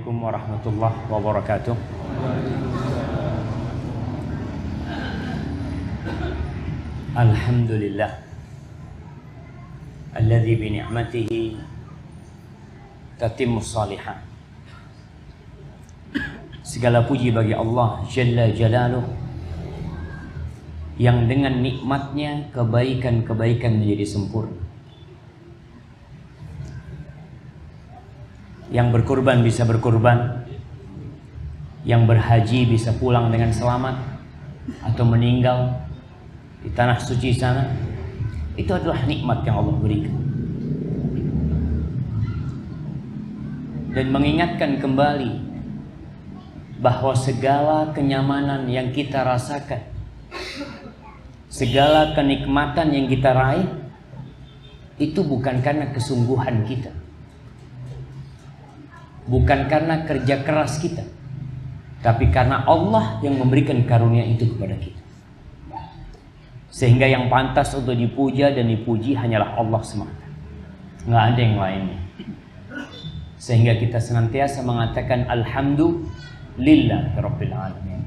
Assalamualaikum warahmatullahi wabarakatuh. Alhamdulillah alladzi bi ni'matihi tatimmus shalihat. Segala puji bagi Allah Jalla Jalaluh yang dengan nikmatnya kebaikan-kebaikan menjadi sempurna. Yang berkurban bisa berkurban, yang berhaji bisa pulang dengan selamat atau meninggal di tanah suci sana. Itu adalah nikmat yang Allah berikan. Dan mengingatkan kembali bahwa segala kenyamanan yang kita rasakan, segala kenikmatan yang kita raih, itu bukan karena kesungguhan kita, bukan karena kerja keras kita, tapi karena Allah yang memberikan karunia itu kepada kita. Sehingga yang pantas untuk dipuja dan dipuji hanyalah Allah semata, nggak ada yang lainnya. Sehingga kita senantiasa mengatakan Alhamdulillah Rabbil Alamin.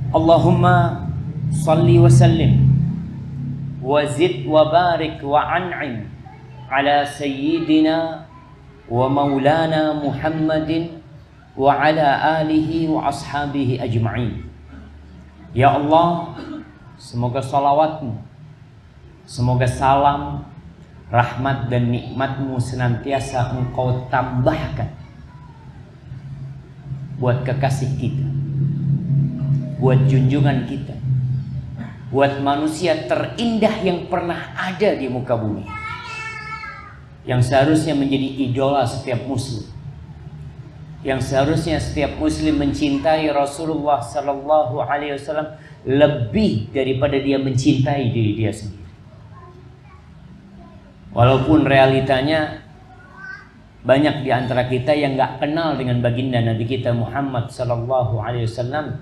Allahumma salli wa sallim wa zid wa barik wa an'im ala sayyidina wa maulana Muhammadin wa ala alihi wa ashabihi ajma'in. Ya Allah, semoga salawatmu, semoga salam, rahmat dan nikmatmu senantiasa engkau tambahkan buat kekasih kita, buat junjungan kita, buat manusia terindah yang pernah ada di muka bumi, yang seharusnya menjadi idola setiap muslim, yang seharusnya setiap muslim mencintai Rasulullah Sallallahu Alaihi Wasallam lebih daripada dia mencintai diri dia sendiri. Walaupun realitanya banyak di antara kita yang nggak kenal dengan baginda Nabi kita Muhammad Sallallahu Alaihi Wasallam,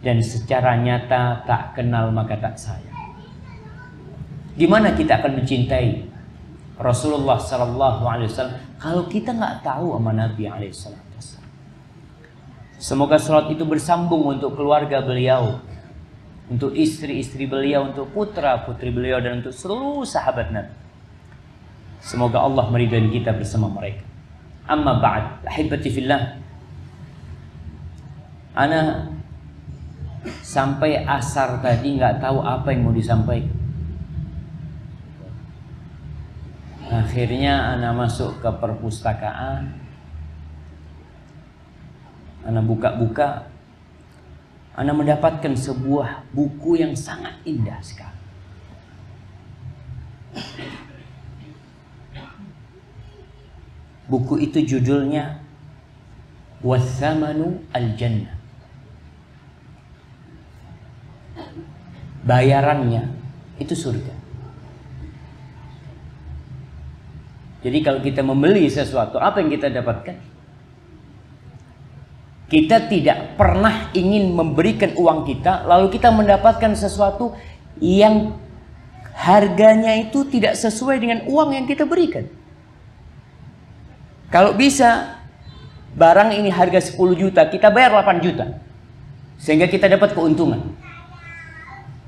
dan secara nyata tak kenal maka tak sayang. Gimana kita akan mencintai Rasulullah Sallallahu Alaihi Wasallam kalau kita nggak tahu sama Nabi Alaihi Wasallam? Semoga salat itu bersambung untuk keluarga beliau, untuk istri-istri beliau, untuk putra-putri beliau, dan untuk seluruh sahabat Nabi. Semoga Allah meridai kita bersama mereka. Amma ba'd, ahibati fillah. Ana sampai asar tadi nggak tahu apa yang mau disampaikan. Akhirnya ana masuk ke perpustakaan, ana buka-buka, ana mendapatkan sebuah buku yang sangat indah sekali. Buku itu judulnya Wathamanu Al-Jannah. Bayarannya itu surga. Jadi kalau kita membeli sesuatu, apa yang kita dapatkan? Kita tidak pernah ingin memberikan uang kita lalu kita mendapatkan sesuatu yang harganya itu tidak sesuai dengan uang yang kita berikan. Kalau bisa barang ini harga 10 juta, kita bayar 8 juta sehingga kita dapat keuntungan.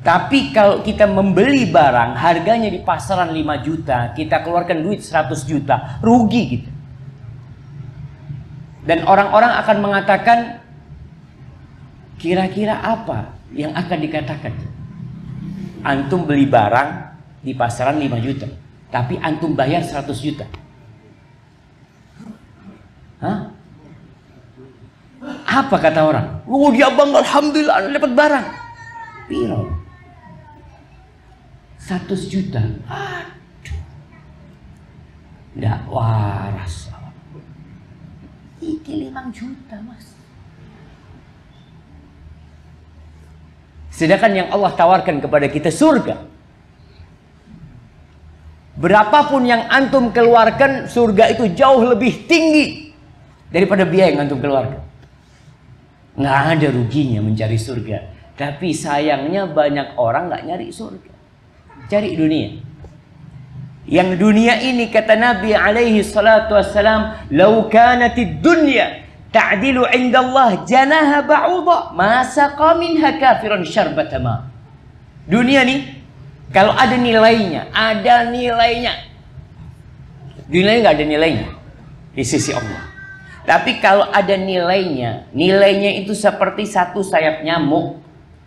Tapi kalau kita membeli barang harganya di pasaran 5 juta, kita keluarkan duit 100 juta, rugi gitu. Dan orang-orang akan mengatakan, kira-kira apa yang akan dikatakan? Antum beli barang di pasaran 5 juta, tapi antum bayar 100 juta. Hah? Apa kata orang? Oh dia bangga, alhamdulillah dapat barang. Piro? 100 juta. Aduh. Nggak waras. Ini 5 juta mas. Sedangkan yang Allah tawarkan kepada kita surga. Berapapun yang antum keluarkan, surga itu jauh lebih tinggi daripada biaya yang antum keluarkan. Nggak ada ruginya mencari surga. Tapi sayangnya banyak orang nggak nyari surga, cari dunia. Yang dunia ini kata Nabi alaihi salatu wassalam, "Lau kanatid dunya ta'dilu 'inda Allah janaha ba'udha, ma saqa minha kafirun syarbata ma." Dunia nih kalau ada nilainya, Dunia nggak ada nilainya di sisi Allah. Tapi kalau ada nilainya itu seperti satu sayap nyamuk.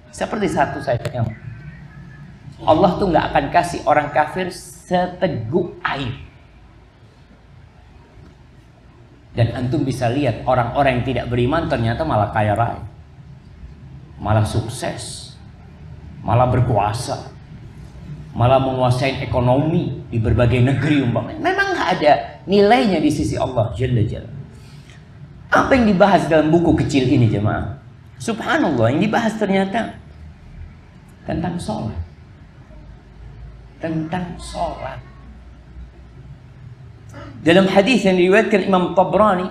Seperti satu sayap nyamuk. Allah tuh nggak akan kasih orang kafir seteguk air. Dan antum bisa lihat orang-orang yang tidak beriman ternyata malah kaya raya, malah sukses, malah berkuasa, malah menguasai ekonomi di berbagai negeri umpamanya. Memang nggak ada nilainya di sisi Allah Jalla Jalla. Apa yang dibahas dalam buku kecil ini jemaah? Subhanallah, yang dibahas ternyata tentang sholat. Tentang sholat. Dalam hadis yang diriwayatkan Imam Tabrani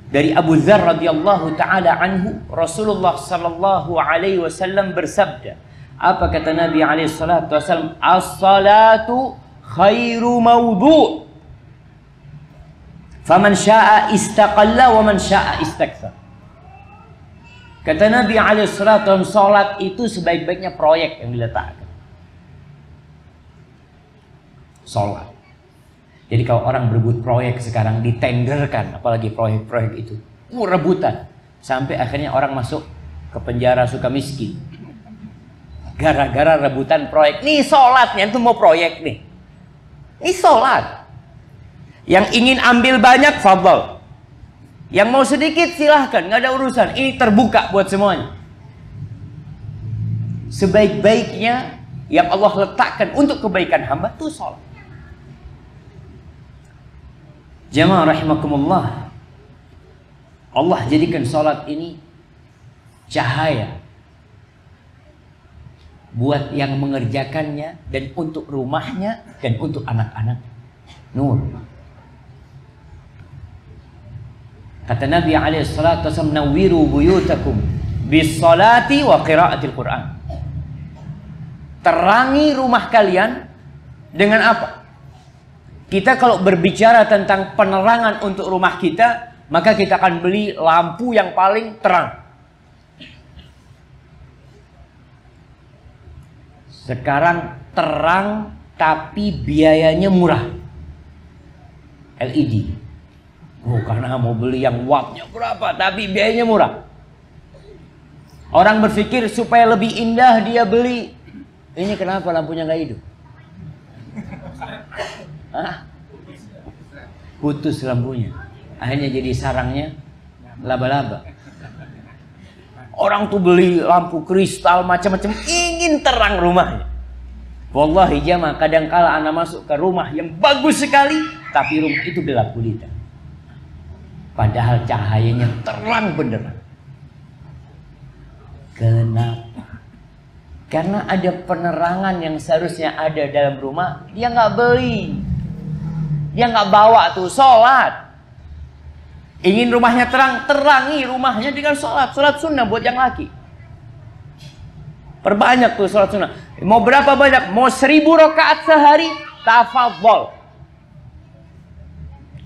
dari Abu Dzar radhiyallahu taala anhu, Rasulullah sallallahu alaihi wasallam bersabda, apa kata Nabi alaihi salatu wasallam? As-salatu khairu mawdu'. Faman syaa'a istaqalla wa man syaa'a istakthar. Kata Nabi alaihi salatu wasallam, salat itu sebaik-baiknya proyek yang diletakkan. Sholat. Jadi kalau orang berebut proyek sekarang ditenderkan, apalagi proyek-proyek itu, rebutan, sampai akhirnya orang masuk ke penjara suka miskin. Gara-gara rebutan proyek. Nih sholatnya itu mau proyek nih. Ini sholat. Yang ingin ambil banyak, fadhal. Yang mau sedikit silahkan, nggak ada urusan. Ini terbuka buat semuanya. Sebaik-baiknya yang Allah letakkan untuk kebaikan hamba itu sholat. Jamaah rahimakumullah, Allah jadikan sholat ini cahaya buat yang mengerjakannya, dan untuk rumahnya, dan untuk anak-anak, nur. Kata Nabi alaihi salatu wasallam, "Nawwiru buyutakum bis salati wa qiraatil Qur'an." Terangi rumah kalian dengan apa? Kita kalau berbicara tentang penerangan untuk rumah kita, maka kita akan beli lampu yang paling terang. Sekarang terang tapi biayanya murah. LED. Oh, karena mau beli yang wattnya berapa, tapi biayanya murah. Orang berpikir supaya lebih indah dia beli. Ini kenapa lampunya nggak hidup? Hah? Putus lampunya. Akhirnya jadi sarangnya laba-laba. Orang tuh beli lampu kristal macam-macam, ingin terang rumahnya. Wallahi jamaah, kadangkala anak masuk ke rumah yang bagus sekali, tapi rumah itu gelap gulita. Padahal cahayanya terang benderang. Kenapa? Karena ada penerangan yang seharusnya ada dalam rumah, dia nggak beli. Dia nggak bawa tuh sholat. Ingin rumahnya terang, terangi rumahnya dengan sholat. Sholat sunnah buat yang laki. Perbanyak tuh sholat sunnah. Mau berapa banyak? Mau 1000 rakaat sehari, tafadhol.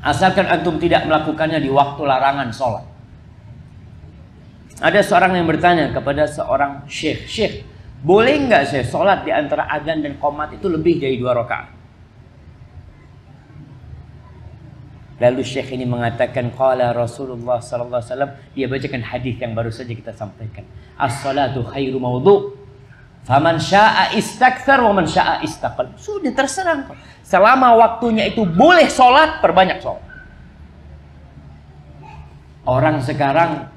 Asalkan antum tidak melakukannya di waktu larangan sholat. Ada seorang yang bertanya kepada seorang syekh, "Syekh, boleh nggak saya sholat di antara adzan dan qomat itu lebih dari 2 rakaat?" Lalu syekh ini mengatakan, qala Rasulullah sallallahu alaihi wasallam, dia bacakan hadis yang baru saja kita sampaikan. As-salatu khairu mawdu'. Faman syaa'a istakthar wa man syaa'a istaqal. Sudah terserah. Selama waktunya itu boleh sholat, perbanyak sholat. Orang sekarang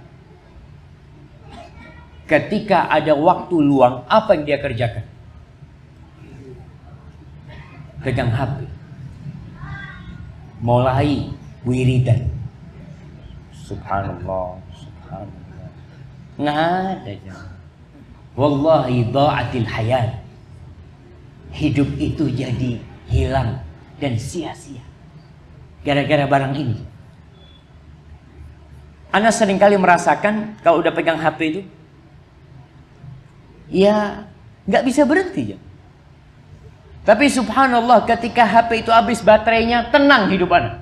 ketika ada waktu luang, apa yang dia kerjakan? Pegang HP. Mulai wiridan. Subhanallah, subhanallah. Nggak ada jangan. Wallahi dha'atil hayat. Hidup itu jadi hilang dan sia-sia gara-gara barang ini. Ana seringkali merasakan kalau udah pegang HP itu, ya nggak bisa berhenti ya. Tapi subhanallah ketika HP itu habis baterainya, tenang hidup Anda.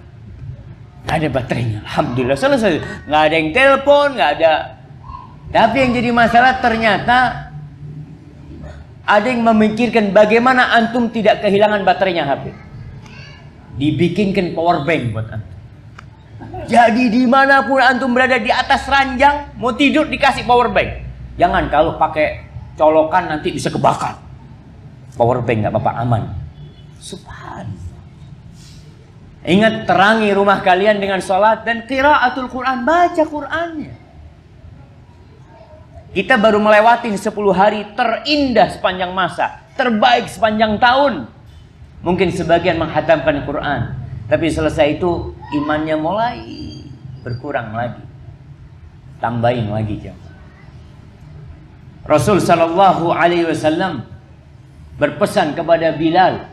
Nggak ada baterainya, alhamdulillah selesai. Nggak ada yang telepon, nggak ada. Tapi yang jadi masalah ternyata ada yang memikirkan bagaimana antum tidak kehilangan baterainya HP. Dibikinkan power bank buat antum. Jadi dimanapun antum berada, di atas ranjang, mau tidur dikasih power bank. Jangan, kalau pakai colokan nanti bisa kebakar. Power bank nggak apa-apa, aman. Subhanallah. Ingat, terangi rumah kalian dengan sholat dan qiraatul Quran, baca Qurannya. Kita baru melewati 10 hari terindah sepanjang masa, terbaik sepanjang tahun. Mungkin sebagian menghatamkan Quran, tapi selesai itu imannya mulai berkurang lagi. Tambahin lagi jemaah. Rasul sallallahu alaihi wasallam berpesan kepada Bilal.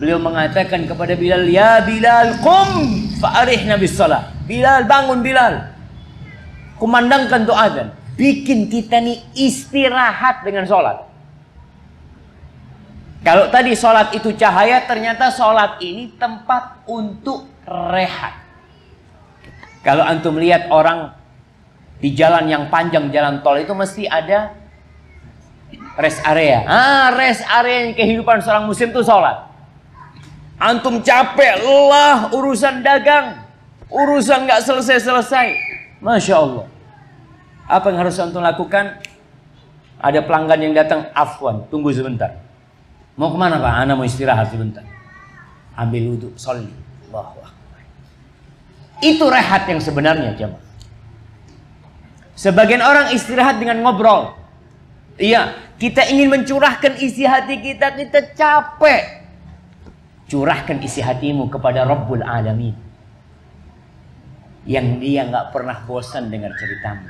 Beliau mengatakan kepada Bilal, "Ya Bilal, qum fa'arihna bis shalah." Bilal, bangun Bilal. Kumandangkan tuh azan. Bikin kita nih istirahat dengan sholat. Kalau tadi sholat itu cahaya, ternyata sholat ini tempat untuk rehat. Kalau antum lihat orang di jalan yang panjang, jalan tol itu mesti ada rest area. Rest area kehidupan seorang muslim itu sholat. Antum capek, lelah, urusan dagang, urusan nggak selesai-selesai. Masya Allah. Apa yang harus antum lakukan? Ada pelanggan yang datang, afwan, tunggu sebentar. Mau kemana Pak? Ana mau istirahat sebentar. Ambil wudhu, sholli. Allahu Akbar. Itu rehat yang sebenarnya jemaah. Sebagian orang istirahat dengan ngobrol. Iya, kita ingin mencurahkan isi hati kita capek. Curahkan isi hatimu kepada Rabbul Alamin, yang dia nggak pernah bosan dengar ceritamu,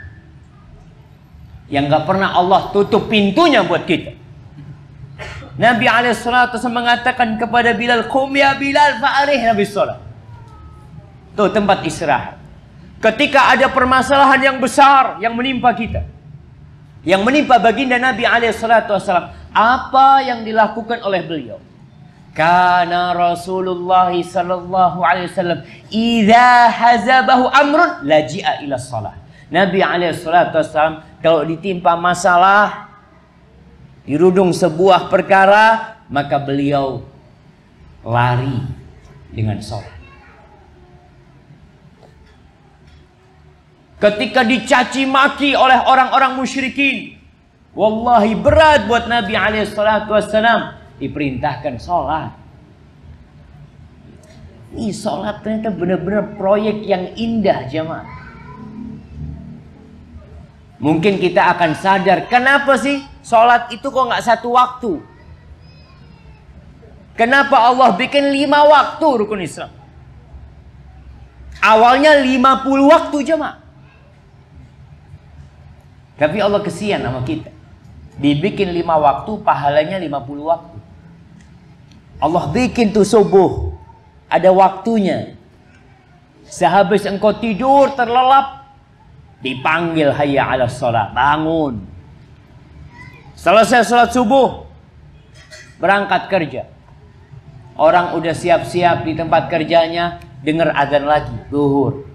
yang nggak pernah Allah tutup pintunya buat kita. Nabi alaihissalatu mengatakan kepada Bilal, "Qum ya Bilal fa'arihna bis shalah." Tuh tempat istirahat. Ketika ada permasalahan yang besar yang menimpa kita, yang menimpa baginda Nabi alaihissalatu wassalam, apa yang dilakukan oleh beliau? Kana Rasulullah sallallahu alaihi wasallam idza hazabahu amrun laji'a ila shalah. Nabi alaihissalatu wassalam kalau ditimpa masalah, dirudung sebuah perkara, maka beliau lari dengan sholat. Ketika dicaci maki oleh orang-orang musyrikin, wallahi berat buat Nabi alaihissalatu wassalam, diperintahkan sholat. Ini sholat ternyata benar-benar proyek yang indah jemaah. Mungkin kita akan sadar, kenapa sih sholat itu kok nggak satu waktu? Kenapa Allah bikin 5 waktu rukun Islam? Awalnya 50 waktu jemaah. Tapi Allah kesian sama kita. Dibikin 5 waktu, pahalanya 50 waktu. Allah bikin tuh subuh, ada waktunya. Sehabis engkau tidur terlelap, dipanggil hayya 'alas shalah, bangun. Selesai salat subuh, berangkat kerja. Orang udah siap-siap di tempat kerjanya, dengar azan lagi, zuhur,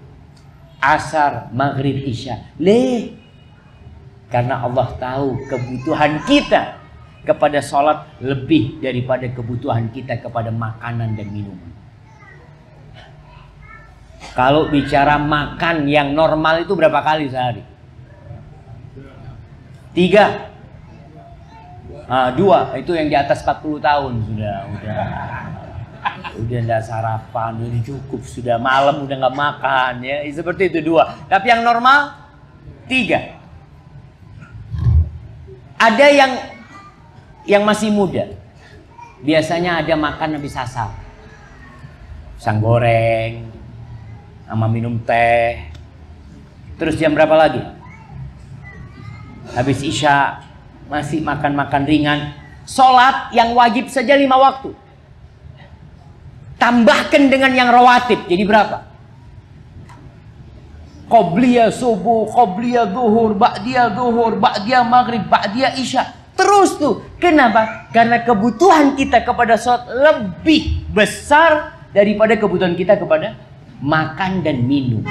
asar, maghrib, isya. Karena Allah tahu kebutuhan kita kepada sholat lebih daripada kebutuhan kita kepada makanan dan minuman. Kalau bicara makan yang normal itu berapa kali sehari? 3. 2, itu yang di atas 40 tahun sudah enggak sarapan, udah cukup, sudah malam udah nggak makan ya, seperti itu 2. Tapi yang normal 3. Ada yang masih muda, biasanya ada makan habis asar, pisang goreng sama minum teh. Terus jam berapa lagi? Habis isya masih makan-makan ringan. Sholat yang wajib saja 5 waktu, tambahkan dengan yang rawatib, jadi berapa? Qobliyah subuh, qobliyah zuhur, ba'diyah zuhur, ba'diyah maghrib, ba'diyah isya. Terus tuh. Kenapa? Karena kebutuhan kita kepada sholat lebih besar daripada kebutuhan kita kepada makan dan minum.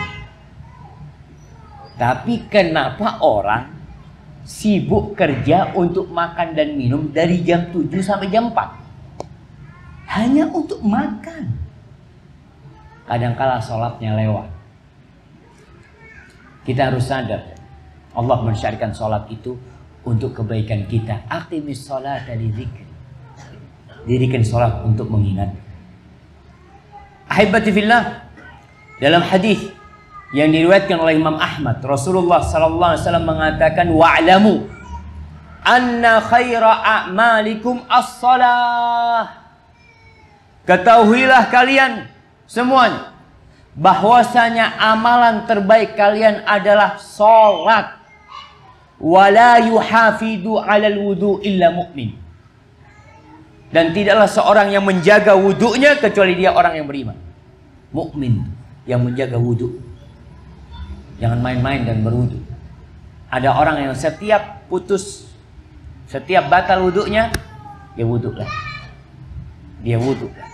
Tapi kenapa orang sibuk kerja untuk makan dan minum dari jam 7 sampai jam 4? Hanya untuk makan. Kadangkala sholatnya lewat. Kita harus sadar. Allah mensyariatkan sholat itu untuk kebaikan kita. Aqimis sholata lidzikri. Dirikan sholat untuk mengingat. Ahibati fillah, dalam hadis yang diriwayatkan oleh Imam Ahmad, Rasulullah sallallahu alaihi wasallam mengatakan, wa'lamu anna khaira a'malikum as-shalah. Ketahuilah kalian semuanya bahwasanya amalan terbaik kalian adalah salat. Wala yuhafidu 'alal wudu illa mu'min. Dan tidaklah seorang yang menjaga wudunya kecuali dia orang yang beriman. Mukmin yang menjaga wudu. Jangan main-main dan berwudu. Ada orang yang setiap putus, setiap batal wudunya, dia wudu lah. Dia wudu lah.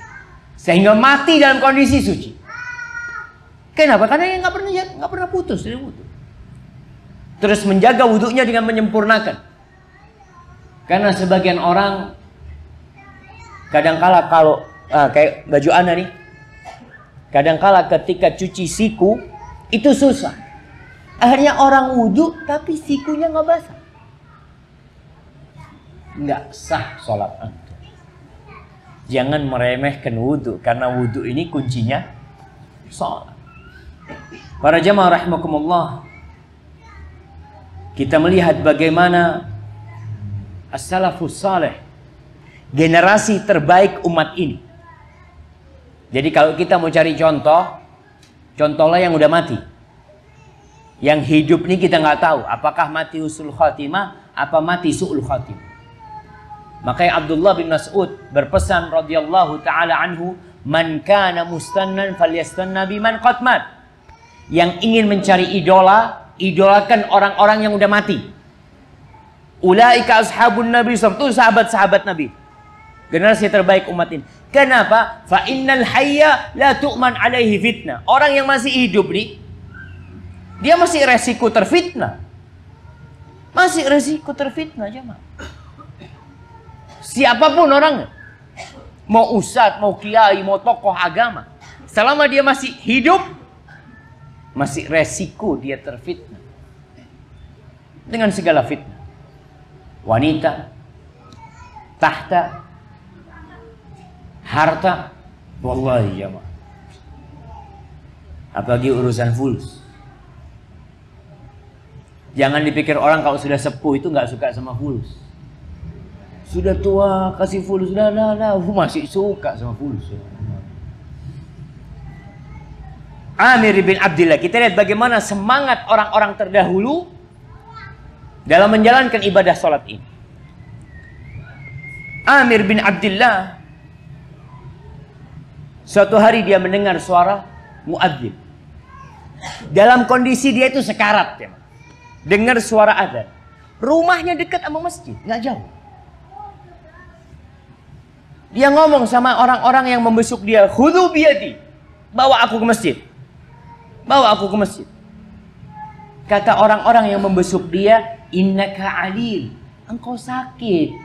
Sehingga mati dalam kondisi suci. Kenapa? Karena dia nggak pernah putus dari wudu. Terus menjaga wudunya dengan menyempurnakan. Karena sebagian orang kadangkala kalau kayak baju Ana nih, kadangkala ketika cuci siku itu susah. Akhirnya orang wudu tapi sikunya nggak basah. Nggak sah sholat antum. Jangan meremehkan wudu, karena wudu ini kuncinya sholat. Para jamaah rahimakumullah, kita melihat bagaimana as-salafus saleh, generasi terbaik umat ini. Jadi kalau kita mau cari contoh, contohlah yang udah mati. Yang hidup ini kita nggak tahu apakah mati husnul khatimah apa mati su'ul khatimah. Makanya Abdullah bin Mas'ud berpesan radhiyallahu taala anhu, man kana mustannan falyastanna biman qad mat. Yang ingin mencari idola, idolakan orang-orang yang udah mati. Ulaika ashabun Nabi SAW, itu sahabat-sahabat Nabi. Generasi terbaik umat ini. Kenapa? Fa innal hayya la tu'man alaihi fitnah. Orang yang masih hidup nih, dia masih resiko terfitnah. Masih resiko terfitnah, jemaah. Siapapun orangnya. Mau ustadz, mau kiai, mau tokoh agama. Selama dia masih hidup, masih resiko dia terfitnah. Dengan segala fitnah. Wanita, tahta, harta, wallahi ya ma. Apalagi urusan fulus. Jangan dipikir orang kalau sudah sepuh itu nggak suka sama fulus. Sudah tua kasih fulus, dah, masih suka sama fulus. Amir bin Abdillah, kita lihat bagaimana semangat orang-orang terdahulu dalam menjalankan ibadah sholat ini. Amir bin Abdillah, suatu hari dia mendengar suara muadzin. Dalam kondisi dia itu sekarat, ya. Dengar suara adzan. Rumahnya dekat sama masjid, nggak jauh. Dia ngomong sama orang-orang yang membesuk dia, khudhu biyadi, bawa aku ke masjid. Bawa aku ke masjid. Kata orang-orang yang membesuk dia, innaka alil, engkau sakit,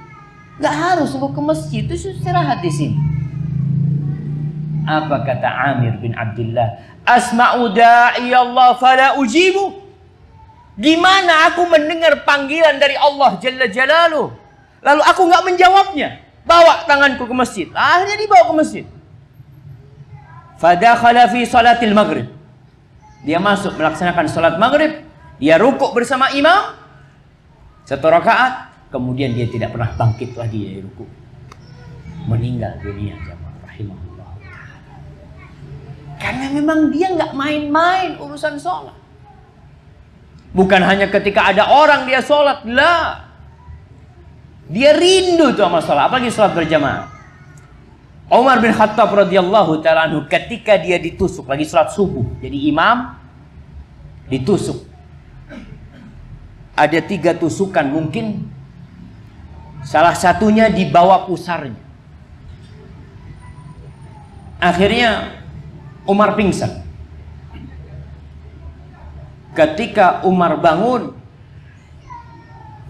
nggak harus engkau ke masjid, itu istirahat di sini. Apa kata Amir bin Abdillah? Asma'u da'i Allah fala ujibu. Gimana aku mendengar panggilan dari Allah Jalla Jalaluh, lalu aku nggak menjawabnya? Bawa tanganku ke masjid. Akhirnya dibawa ke masjid. Fadakhala fi salatil maghrib. Dia masuk melaksanakan salat maghrib. Dia rukuk bersama imam 1 rakaat. Kemudian dia tidak pernah bangkit lagi dari rukuk. Meninggal dunia, jamaah rahimahullah. Karena memang dia nggak main-main urusan sholat. Bukan hanya ketika ada orang dia sholat, lah. Dia rindu tuh sama sholat, apalagi sholat berjamaah. Umar bin Khattab radhiyallahu ta'ala anhu ketika dia ditusuk lagi sholat subuh, jadi imam ditusuk. Ada 3 tusukan mungkin Salah satunya dibawa pusarnya. Akhirnya Umar pingsan. Ketika Umar bangun,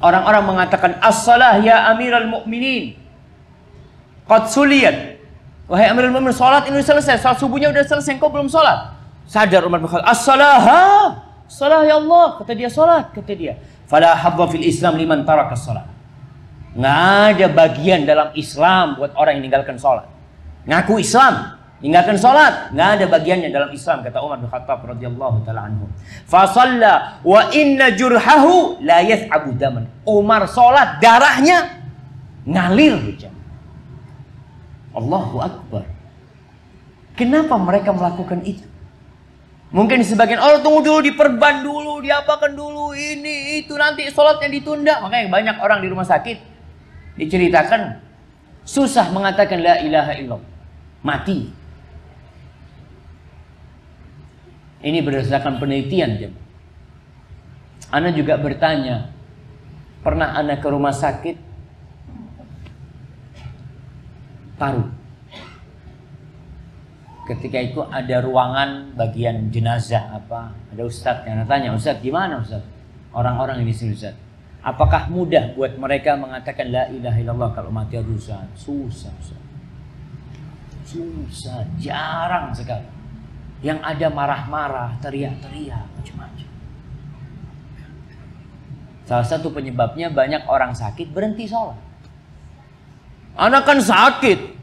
orang-orang mengatakan, "As-salah ya Amirul Mukminin. Qad suliyat." Wahai Amirul Mukminin, salat ini selesai. Salat subuhnya udah selesai, engkau belum salat. Sadar Umar berkata, "As-salah, salah ya Allah." Kata dia, salat. Kata dia, "Fala hadza fil Islam liman taraka salat." Nggak ada bagian dalam Islam buat orang yang meninggalkan salat. Ngaku Islam, tinggalkan salat, nggak ada bagiannya dalam Islam, kata Umar bin Khattab radhiyallahu taala anhu. Fa shalla wa inna jurhahu la yas'abu daman. Umar salat, darahnya ngalir hujan. Allahu akbar. Kenapa mereka melakukan itu? Mungkin sebagian orang tunggu dulu, diperban dulu, diapakan dulu, ini itu, nanti salatnya ditunda. Makanya banyak orang di rumah sakit diceritakan susah mengatakan la ilaha illallah, mati. Ini berdasarkan penelitian. Ana juga bertanya, pernah Ana ke rumah sakit paru. Ketika itu ada ruangan bagian jenazah apa, ada ustadz yang tanya, "Ustadz, gimana Ustadz? Orang-orang ini sini Ustadz, apakah mudah buat mereka mengatakan la ilaha illallah kalau mati?" Aduh Ustadz, susah Ustadz. Susah, jarang sekali. Yang ada marah-marah, teriak-teriak, macam-macam. Salah satu penyebabnya banyak orang sakit berhenti sholat. Anak kan sakit,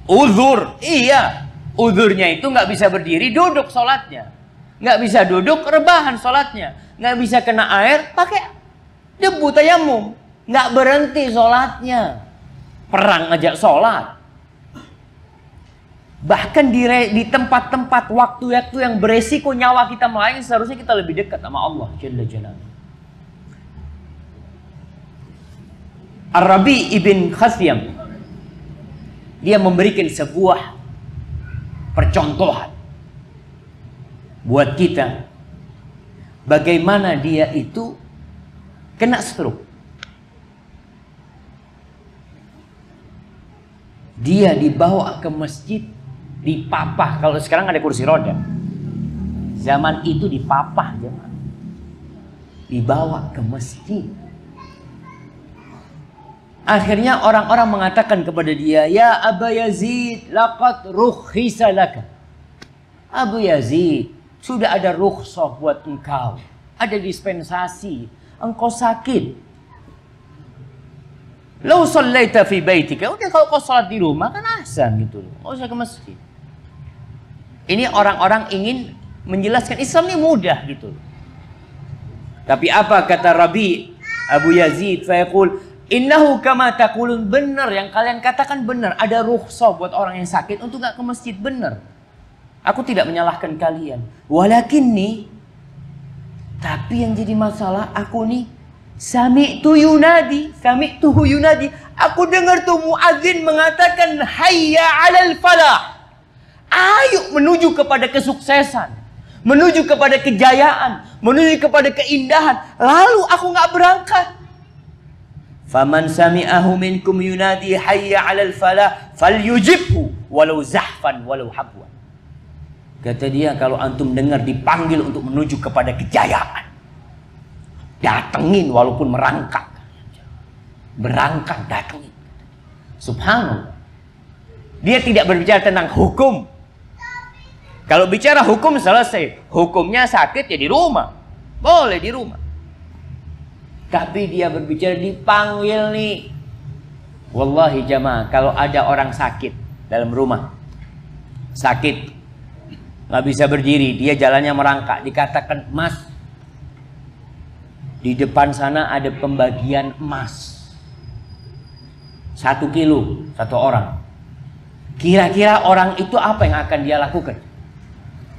uzur, iya. Uzurnya itu nggak bisa berdiri, duduk sholatnya. Nggak bisa duduk, rebahan sholatnya. Nggak bisa kena air, pakai debu tayamum. Nggak berhenti sholatnya. Perang ngajak sholat. Bahkan di tempat-tempat waktu-waktu yang beresiko nyawa kita melayang, seharusnya kita lebih dekat sama Allah Jalla Jalaluhu. Ar-Rabi ibn Khasyam, dia memberikan sebuah percontohan buat kita bagaimana dia itu kena stroke. Dia dibawa ke masjid, dipapah. Kalau sekarang ada kursi roda, zaman itu dipapah, jemaah. Dibawa ke masjid. Akhirnya orang-orang mengatakan kepada dia, "Ya Aba Yazid, laqad rukhisa laka." Abu Yazid, sudah ada rukhsah buat engkau. Ada dispensasi. Engkau sakit. Lau sallaita fi baitika. Udah kalau kau salat di rumah kan ahsan gitu. Enggak usah ke masjid. Ini orang-orang ingin menjelaskan Islam ini mudah gitu. Tapi apa kata Rabi Abu Yazid? Fayaqul, "Innahu kama taqulun." Benar yang kalian katakan benar. Ada rukhsah buat orang yang sakit untuk nggak ke masjid, benar. Aku tidak menyalahkan kalian. Walakinni, tapi yang jadi masalah aku nih, sami'tu yunadi. Aku dengar tuh muadzin mengatakan hayya 'alal falah. Ayo menuju kepada kesuksesan, menuju kepada kejayaan, menuju kepada keindahan. Lalu aku nggak berangkat. Faman sami'ahu minkum yunadi hayya 'alal falah falyujibhu walau zahfan walau habwan. Kata dia, kalau antum dengar dipanggil untuk menuju kepada kejayaan, datengin walaupun merangkak. Berangkat, datengin. Subhanallah. Dia tidak berbicara tentang hukum. Kalau bicara hukum selesai. Hukumnya sakit ya di rumah. Boleh di rumah. Tapi dia berbicara dipanggil nih. Wallahi jamaah, kalau ada orang sakit dalam rumah, sakit, nggak bisa berdiri, dia jalannya merangkak, dikatakan, "Mas, di depan sana ada pembagian emas 1 kilo 1 orang." Kira-kira orang itu apa yang akan dia lakukan?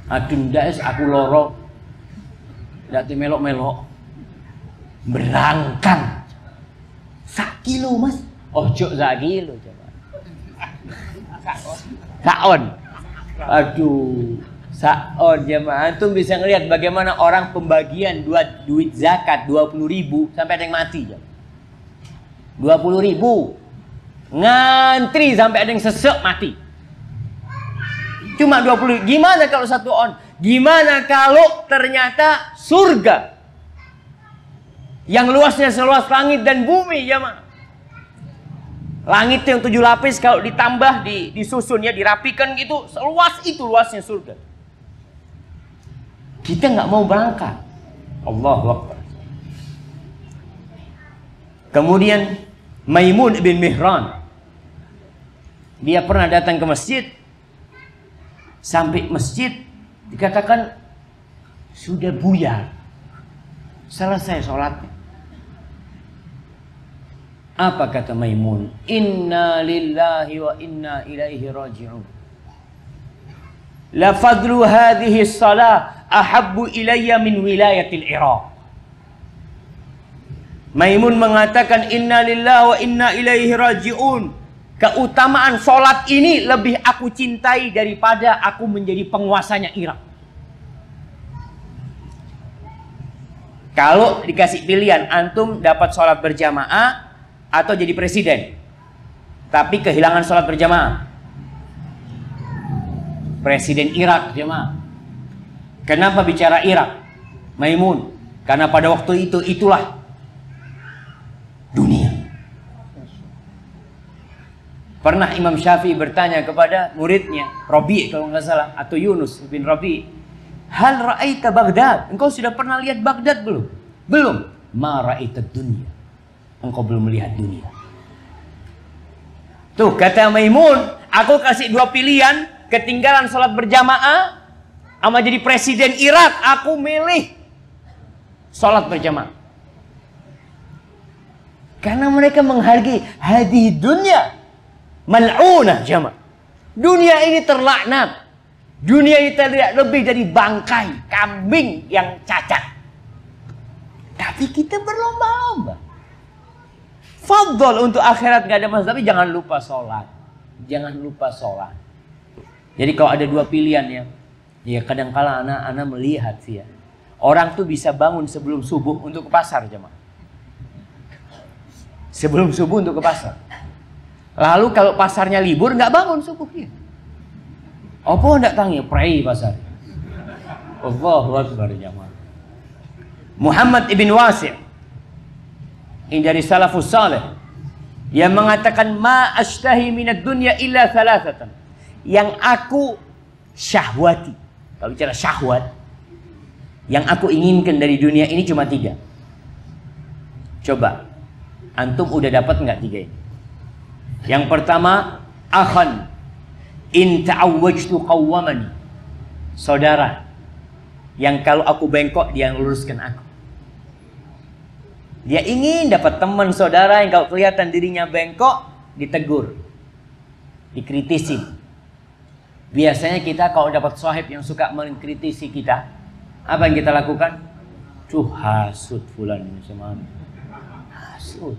Aduh, ndas aku loro, ndak melok-melok, berangkat 1 kilo mas. Ojo 1 kilo coba. Saon. Aduh, saon jemaah. Antum bisa ngelihat bagaimana orang pembagian duit zakat 20.000 sampai ada yang mati. 20.000. Ngantri sampai ada yang sesek mati. Cuma 20. Gimana kalau satu on? Gimana kalau ternyata surga yang luasnya seluas langit dan bumi, jemaah. Langit yang 7 lapis kalau ditambah, disusun ya, dirapikan gitu, seluas itu luasnya surga. Kita nggak mau berangkat. Allahu Akbar. Kemudian Maimun bin Mihran, dia pernah datang ke masjid. Sampai masjid dikatakan sudah buyar, selesai sholatnya. Apa kata Maimun? Inna lillahi wa inna ilaihi raji'un. La fadlu hadhihi salah ahabbu ilayya min wilayatil Iraq. Maimun mengatakan inna lillahi wa inna ilaihi raji'un. Keutamaan sholat ini lebih aku cintai daripada aku menjadi penguasanya Irak. Kalau dikasih pilihan, antum dapat sholat berjamaah atau jadi presiden, tapi kehilangan sholat berjamaah. Presiden Irak, jemaah. Kenapa bicara Irak, Maimun? Karena pada waktu itu itulah dunia. Pernah Imam Syafi'i bertanya kepada muridnya, Rabi' kalau nggak salah, atau Yunus bin Rabi', hal ra'aita Baghdad? Engkau sudah pernah lihat Baghdad belum? Belum. Ma ra'aita dunia. Engkau belum melihat dunia. Tuh kata Maimun, aku kasih 2 pilihan, ketinggalan sholat berjamaah sama jadi presiden Irak, aku milih sholat berjamaah. Karena mereka menghargai hadhihi dunia mal'unah, jamaah. Dunia ini terlaknat. Dunia ini tidak lebih dari bangkai kambing yang cacat. Tapi kita berlomba-lomba. Fadl untuk akhirat gak ada masalah, tapi jangan lupa sholat. Jangan lupa sholat. Jadi kalau ada 2 pilihan ya kadang-kala anak melihat sih ya. Orang tuh bisa bangun sebelum subuh untuk ke pasar, jemaah. Sebelum subuh untuk ke pasar. Lalu kalau pasarnya libur nggak bangun subuhnya. Apa ndak tangi pray pasar. Allahu Akbar, jemaah. Muhammad ibn Wasi' ini dari salafus salih yang mengatakan ma ashtahi minad dunya illa thalathatan. Yang aku syahwati, kalau bicara syahwat, yang aku inginkan dari dunia ini cuma 3. Coba antum udah dapat nggak 3 ini? Yang pertama, akhan in ta'awwajtu qawwamani. Saudara yang kalau aku bengkok dia yang luruskan aku. Dia ingin dapat teman saudara yang kalau kelihatan dirinya bengkok ditegur, dikritisin. Biasanya kita kalau dapat sahib yang suka mengkritisi kita, apa yang kita lakukan? Tuh hasud fulan ini sama. Hasud.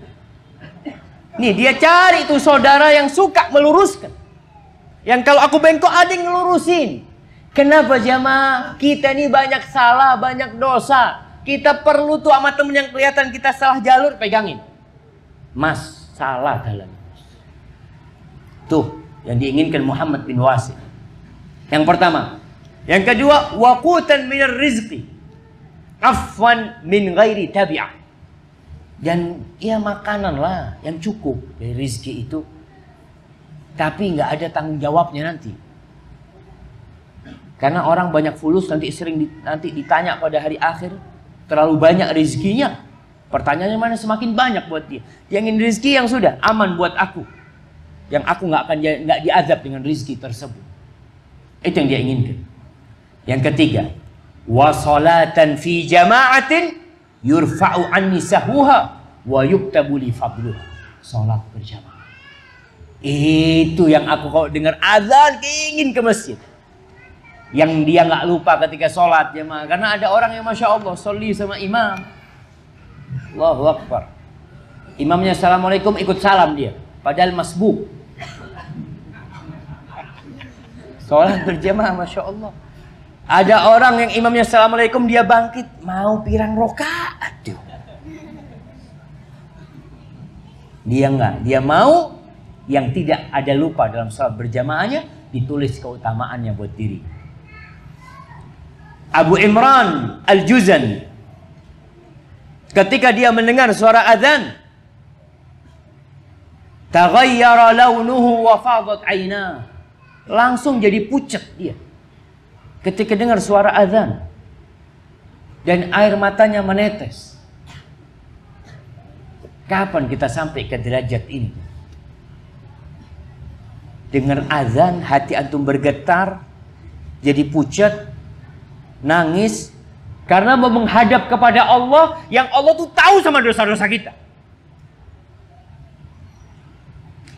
Nih dia cari tuh saudara yang suka meluruskan. Yang kalau aku bengkok ada yang ngelurusin. Kenapa jamaah? Kita ini banyak salah, banyak dosa. Kita perlu tuh sama temen yang kelihatan kita salah jalur, pegangin. Mas, salah dalam. Tuh yang diinginkan Muhammad bin Wasi'. Yang pertama. Yang kedua, waqutan minar rizqi afwan min ghairi tabi'ah. Dan ya makanan lah yang cukup dari rezeki itu, tapi nggak ada tanggung jawabnya nanti. Karena orang banyak fulus nanti nanti ditanya pada hari akhir, terlalu banyak rezekinya. Pertanyaannya mana semakin banyak buat dia. Dia ingin rezeki yang sudah aman buat aku, yang aku nggak diazab dengan rezeki tersebut. Itu yang dia inginkan. Yang ketiga, wasolatan fi jama'atin yurfa'u anni sahuha wa yuktabu li fadluha. Salat berjamaah. Itu yang aku kalau dengar azan ingin ke masjid. Yang dia nggak lupa ketika sholat jamaah. Karena ada orang yang masya Allah sholli sama imam. Allahu Akbar. Imamnya assalamualaikum ikut salam dia. Padahal masbuk. Sholat berjamaah masya Allah. Ada orang yang imamnya assalamualaikum dia bangkit mau pirang rakaat. Dia enggak. Dia mau yang tidak ada lupa dalam salat berjamaahnya ditulis keutamaannya buat diri. Abu Imran Al-Juzani, ketika dia mendengar suara azan, taghayyara launuhu wa fadat 'ainah. Langsung jadi pucat dia ketika dengar suara azan dan air matanya menetes. Kapan kita sampai ke derajat ini? Dengar azan, hati antum bergetar, jadi pucat, nangis, karena mau menghadap kepada Allah yang Allah tuh tahu sama dosa-dosa kita.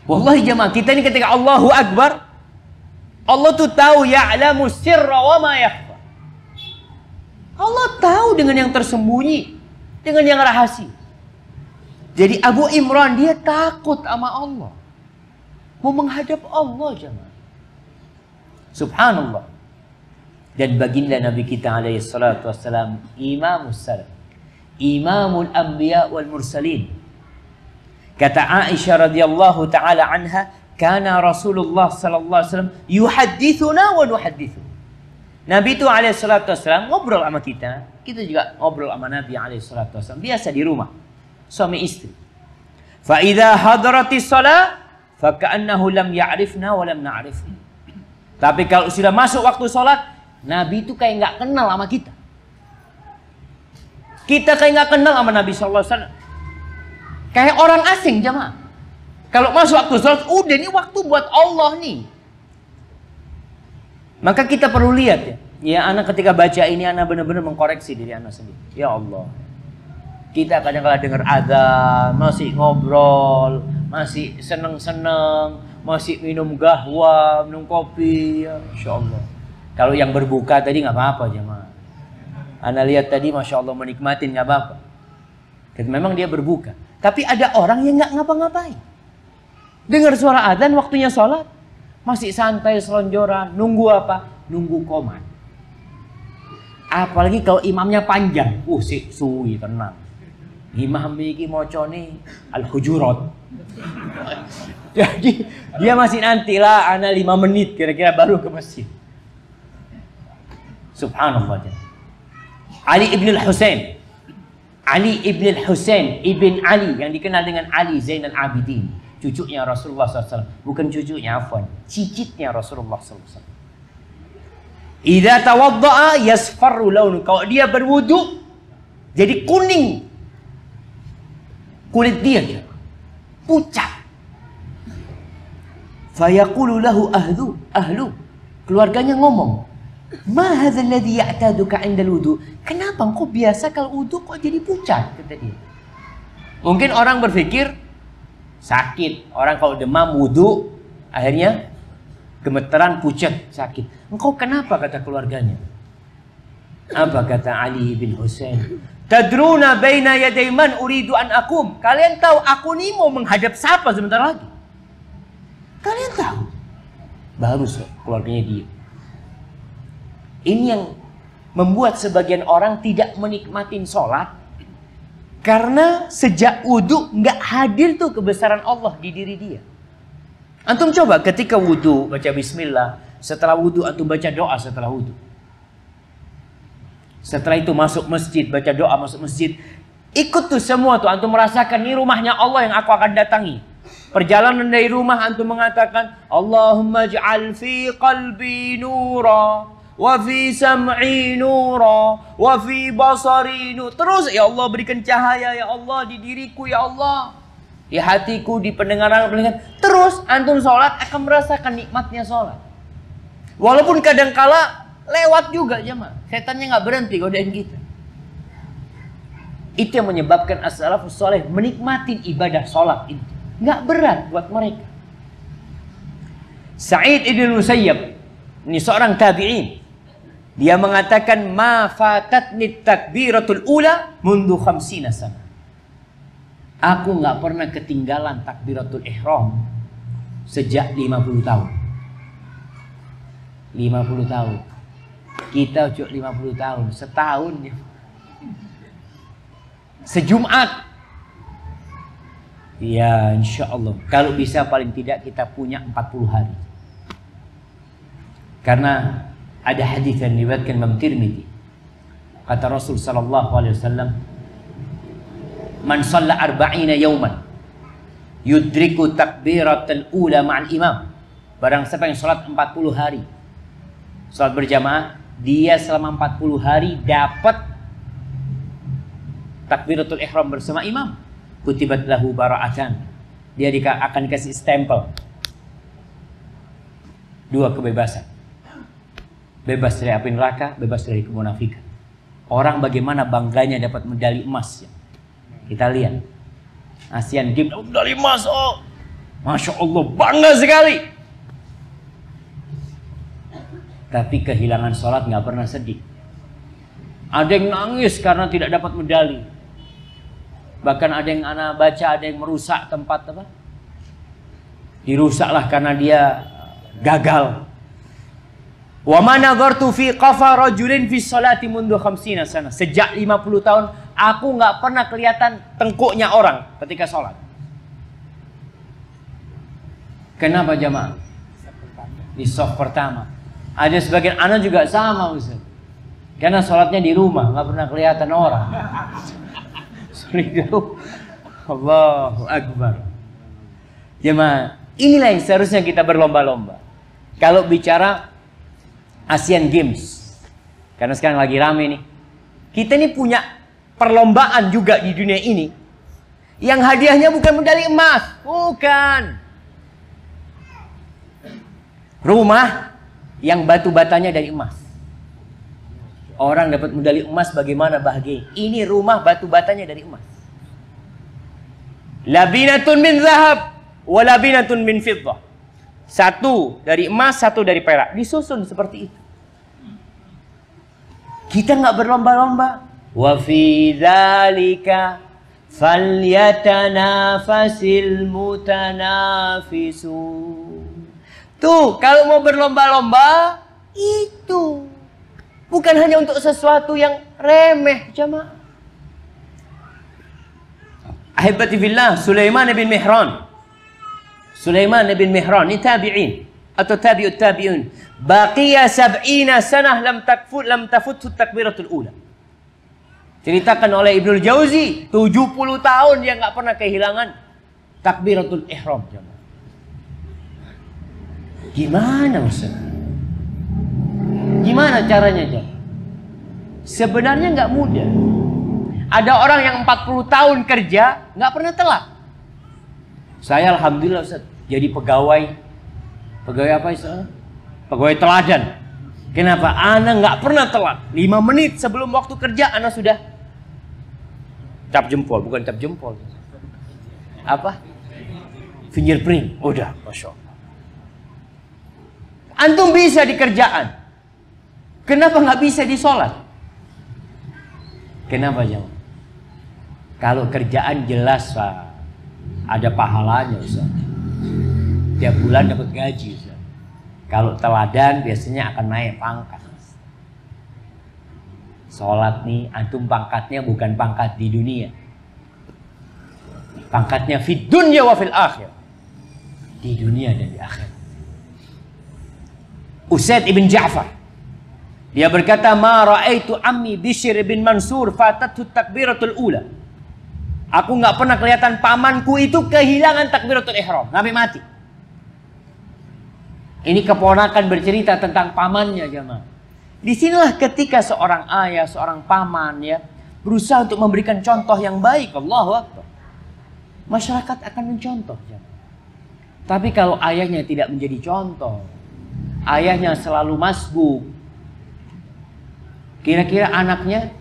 Wallahi jemaah, kita ini ketika Allahu Akbar, Allah tuh tahu ya'lamu sirra wa ma yakhfa. Allah tahu dengan yang tersembunyi, dengan yang rahasia. Jadi Abu Imran dia takut sama Allah. Mau menghadap Allah jemaah. Subhanallah. Dan baginda Nabi kita alaihi salatu wassalam imamus salaf, imamul anbiya wal mursalin. Kata Aisyah radhiyallahu taala anha, kana Rasulullah sallallahu alaihi wasallam yuhadditsuna wa nuhadditsu. Nabi itu alaihi salatu wassalam ngobrol sama kita juga ngobrol sama Nabi alaihi salatu wassalam, biasa di rumah, suami istri. Fa idza hadaratis shalah fa ka'annahu lam ya'rifna wa lam na'rifhu. Tapi kalau sudah masuk waktu sholat, Nabi itu kayak nggak kenal sama kita. Kita kayak nggak kenal sama Nabi sallallahu alaihi wasallam. Kayak orang asing jemaah. Kalau masuk waktu sholat, udah ini waktu buat Allah nih. Maka kita perlu lihat ya. Ya, anak ketika baca ini, anak benar-benar mengkoreksi diri anak sendiri. Ya Allah. Kita kadang-kadang dengar azan, masih ngobrol, masih seneng-seneng, masih minum gahwa, minum kopi, ya Insya Allah. Kalau yang berbuka tadi nggak apa-apa jemaah. Anda lihat tadi Masya Allah menikmatin nggak apa-apa. Memang dia berbuka. Tapi ada orang yang nggak ngapa-ngapain. Dengar suara azan waktunya sholat, masih santai selonjoran, nunggu apa? Nunggu qomat. Apalagi kalau imamnya panjang, suwi tenang. Imam iki mocone Al-Hujurat. Jadi dia masih nantilah ana 5 menit kira-kira baru ke masjid. Subhanallah. Ali ibn al-Husain. Ali ibn al-Husain ibn Ali yang dikenal dengan Ali Zainal Abidin, cucunya Rasulullah SAW. Bukan cucunya, afwan, cicitnya Rasulullah SAW. Idza tawadda'a yasfarru launu. Kalau dia berwudu jadi kuning kulit dia, pucat. Fayaqulu lahu ahlu, keluarganya ngomong, ma hadzal ladzi ya'taduka 'indal wudu? Kenapa engkau biasa kalau wudu kok jadi pucat? Kata dia. Mungkin orang berpikir sakit. Orang kalau demam wudu akhirnya gemeteran, pucat, sakit. Engkau kenapa? Kata keluarganya. Apa kata Ali bin Husain? Tadruna baina yaday man uridu an akum. Kalian tahu aku nih mau menghadap siapa sebentar lagi? Kalian tahu? Baru keluarganya dia. Ini yang membuat sebagian orang tidak menikmatin sholat. Karena sejak wudu nggak hadir tuh kebesaran Allah di diri dia. Antum coba ketika wudu baca bismillah. Setelah wudu antum baca doa setelah wudu. Setelah itu masuk masjid, baca doa masuk masjid. Ikut tuh semua tuh, antum merasakan ini rumahnya Allah yang aku akan datangi. Perjalanan dari rumah antum mengatakan, Allahumma ij'al fi qalbi nura, wa fi sam'i nura, wa fi basari nura. Terus, ya Allah berikan cahaya, ya Allah di diriku, ya Allah. Di hatiku, di pendengaran. Terus antum sholat akan merasakan nikmatnya sholat. Walaupun kadangkala lewat juga jemaah. Setannya nggak berhenti godain kita. Itu yang menyebabkan as-salafus saleh menikmati ibadah sholat itu. Nggak berat buat mereka. Sa'id ibn Musayyab, ini seorang tabi'in. Dia mengatakan, ma fatatni takbiratul ula mundu 50 sana. Aku nggak pernah ketinggalan takbiratul ihram sejak 50 tahun. 50 tahun. Kita ujuk 50 tahun, setahun ya. Sejumat Ya, insya Allah. Kalau bisa paling tidak kita punya 40 hari. Karena ada hadis yang diriwayatkan Imam Tirmidzi. Kata Rasul sallallahu alaihi wasallam, "Man shalla 40 yawman yudriku takbiratul ula ma'al imam." Barang siapa yang salat 40 hari, salat berjamaah, dia selama 40 hari dapat takbiratul ihram bersama imam. Kutibat lahu bara'atan. Dia akan dikasih stempel 2 kebebasan. Bebas dari api neraka, bebas dari kemunafikan. Orang bagaimana bangganya dapat medali emas ya. Kita lihat Asian Games, medali emas, oh, Masya Allah, bangga sekali. Tapi kehilangan sholat nggak pernah sedih. Ada yang nangis karena tidak dapat medali. Bahkan ada yang anak baca, ada yang merusak tempat apa? Dirusaklah karena dia gagal. Wa ma nadhartu fi qafa rajulin fi sholati mundu 50 sana. Sejak 50 tahun aku nggak pernah kelihatan tengkuknya orang ketika sholat. Kenapa jamaah? Di soft pertama. Ada sebagian anak juga sama Ustaz. Karena sholatnya di rumah, nggak pernah kelihatan orang. Allahu Akbar. Jemaah, inilah yang seharusnya kita berlomba-lomba. Kalau bicara Asian Games, karena sekarang lagi rame nih, kita ini punya perlombaan juga di dunia ini, yang hadiahnya bukan medali emas, bukan. Rumah yang batu batanya dari emas. Orang dapat medali emas bagaimana bahagia. Ini rumah batu batanya dari emas. Labinatun min zahab wa labinatun min fiddah. Satu dari emas, satu dari perak. Disusun seperti itu. Kita nggak berlomba-lomba. Wa fi dzalika falyatanafasil mutanafisun. Tuh, kalau mau berlomba-lomba itu bukan hanya untuk sesuatu yang remeh, jamaah. Ahibati fillah, Sulaiman bin Mihran. Sulaiman bin Mihran ini tabi'in atau tabi'ut tabi'un. Baqiya 70 sanah lam tafuthu takbiratul ula. Ceritakan oleh Ibnul Jauzi, 70 tahun dia nggak pernah kehilangan takbiratul ihram, jamaah. Gimana Ustaz? Gimana caranya, Jam? Sebenarnya nggak mudah. Ada orang yang 40 tahun kerja nggak pernah telat. Saya alhamdulillah Ustaz, jadi pegawai apa Ustaz? Pegawai teladan. Kenapa? Ana nggak pernah telat. 5 menit sebelum waktu kerja Ana sudah tap jempol, bukan tap jempol. Apa? Fingerprint. Udah, Masya Allah. Antum bisa di kerjaan. Kenapa nggak bisa di sholat? Kenapa jawab? Kalau kerjaan jelas Pak, ada pahalanya Ustaz. Tiap bulan dapat gaji Ustaz. Kalau teladan biasanya akan naik pangkat. Sholat nih, antum pangkatnya bukan pangkat di dunia. Pangkatnya fid dunya wa fil akhir. Di dunia dan di akhirat. Usaid ibn Ja'far, dia berkata, ma ra'aitu ammi Bishr bin Mansur fatathu takbiratul ula. Aku nggak pernah kelihatan pamanku itu kehilangan takbiratul ihram sampai mati. Ini keponakan bercerita tentang pamannya, jemaah. Disinilah ketika seorang ayah, seorang paman ya berusaha untuk memberikan contoh yang baik. Allahu Akbar. Masyarakat akan mencontoh, jemaah. Tapi kalau ayahnya tidak menjadi contoh, ayahnya selalu masbuk, kira-kira anaknya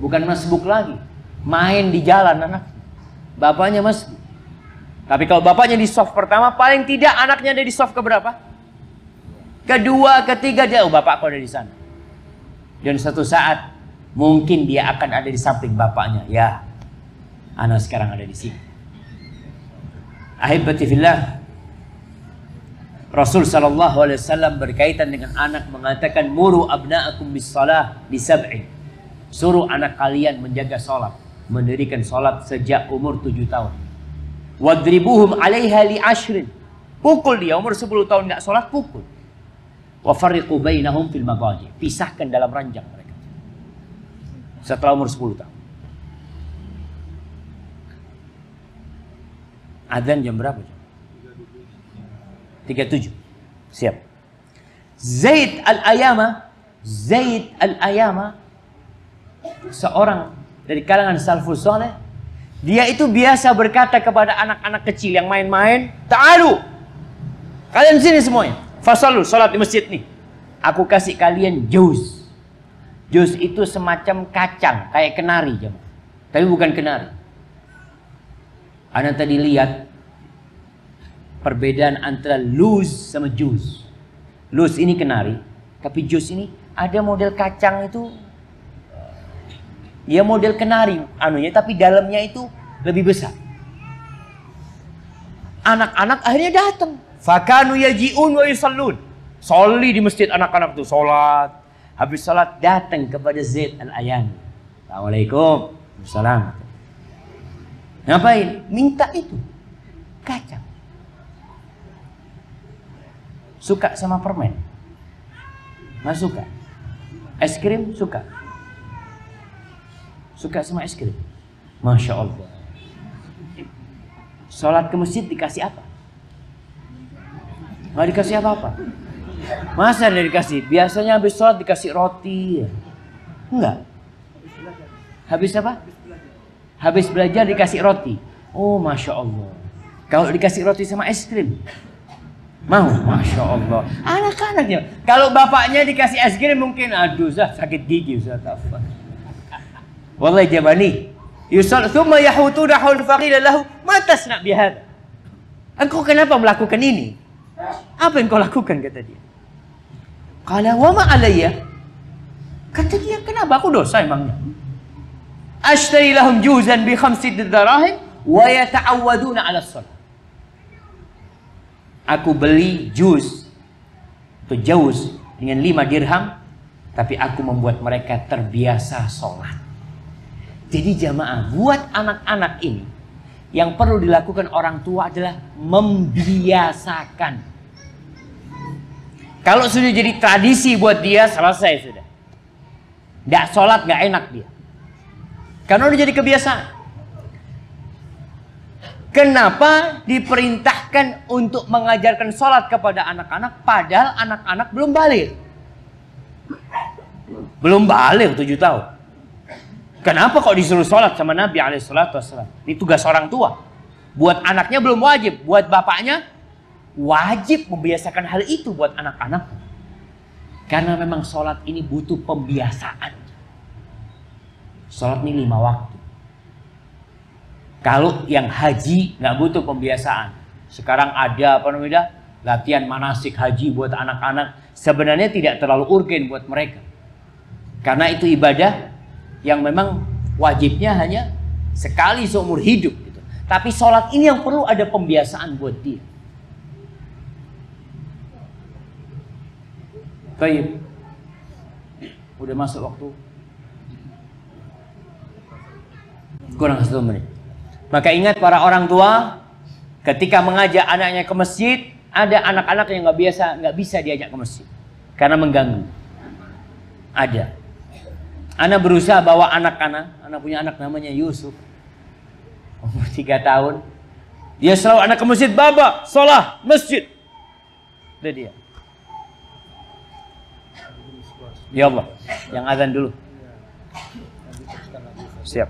bukan masbuk lagi, main di jalan anak. Bapaknya masbuk. Tapi kalau bapaknya di soft pertama, paling tidak anaknya ada di soft keberapa? Kedua, ketiga, dia, oh bapakku ada di sana. Dan suatu saat mungkin dia akan ada di samping bapaknya. Ya, anak sekarang ada di sini. Ahibati fillah, Rasul sallallahu alaihi wasallam berkaitan dengan anak mengatakan, muru abna'akum bis shalah li sab'in. Suruh anak kalian menjaga salat, mendirikan salat sejak umur 7 tahun. Wadribuhum 'alaiha li'ashrin. Pukul dia umur 10 tahun nggak sholat, pukul. Wa farriqu bainahum fil madaji. Pisahkan dalam ranjang mereka. Setelah umur 10 tahun. Adzan jam berapa? 37. Siap. Zaid al-Ayama, seorang dari kalangan salafus saleh, dia itu biasa berkata kepada anak-anak kecil yang main-main, "Ta'alu, kalian sini semuanya. Fasallu, salat di masjid nih. Aku kasih kalian juz." Juz itu semacam kacang, kayak kenari, jemaah. Tapi bukan kenari. Ana tadi lihat perbedaan antara luz sama juz. Luz ini kenari, tapi juz ini ada model kacang itu, ya model kenari anunya, tapi dalamnya itu lebih besar. Anak-anak akhirnya datang. Fakanu yaji'un wa yusallun. Soli di masjid anak-anak tuh sholat. Habis sholat datang kepada Zaid al-Ayami. Assalamualaikum. Waalaikumsalam. Ngapain? Minta itu kacang. Suka sama permen? Nggak suka. Es krim suka. Suka sama es krim. Masya Allah. Sholat ke masjid dikasih apa? Nggak dikasih apa-apa. Masa nggak dikasih? Biasanya habis sholat dikasih roti. Enggak. Habis apa? Habis belajar dikasih roti. Oh, Masya Allah. Kalau dikasih roti sama es krim, mau? Masya Allah. Anak-anaknya. Kalau bapaknya dikasih es krim mungkin, aduh, sakit gigi, Ustaz. Wallahi jabani. Yusal thumma yahutuna haul faqila lahu ma tasna bihadza. Engkau kenapa melakukan ini? Apa yang kau lakukan, kata dia. Qala wa ma alayya. Kata dia, kenapa aku dosa emangnya? Ashtari lahum juzan bi 5 dirahim wa yata'awwaduna 'ala shalah. Aku beli juz atau jauz dengan 5 dirham, tapi aku membuat mereka terbiasa sholat. Jadi jamaah, buat anak-anak ini yang perlu dilakukan orang tua adalah membiasakan. Kalau sudah jadi tradisi buat dia, selesai sudah. Nggak sholat nggak enak dia, karena udah jadi kebiasaan. Kenapa diperintahkan untuk mengajarkan sholat kepada anak-anak, padahal anak-anak belum balik? Belum balik 7 tahun. Kenapa kok disuruh sholat sama Nabi SAW? Ini tugas orang tua. Buat anaknya belum wajib, buat bapaknya wajib membiasakan hal itu buat anak-anak. Karena memang sholat ini butuh pembiasaan. Sholat ini 5 waktu. Kalau yang haji nggak butuh pembiasaan. Sekarang ada apa namanya, latihan manasik haji buat anak-anak. Sebenarnya tidak terlalu urgen buat mereka. Karena itu ibadah yang memang wajibnya hanya sekali seumur hidup. Gitu. Tapi sholat ini yang perlu ada pembiasaan buat dia. Baik. Udah masuk waktu. Kurang 1 menit. Maka ingat para orang tua, ketika mengajak anaknya ke masjid, ada anak-anak yang nggak bisa diajak ke masjid karena mengganggu. Ada. Anak berusaha bawa anak-anak punya anak namanya Yusuf, umur 3 tahun. Dia selalu anak ke masjid, baba, sholat, masjid. Udah dia. Ya Allah, yang azan dulu. Siap.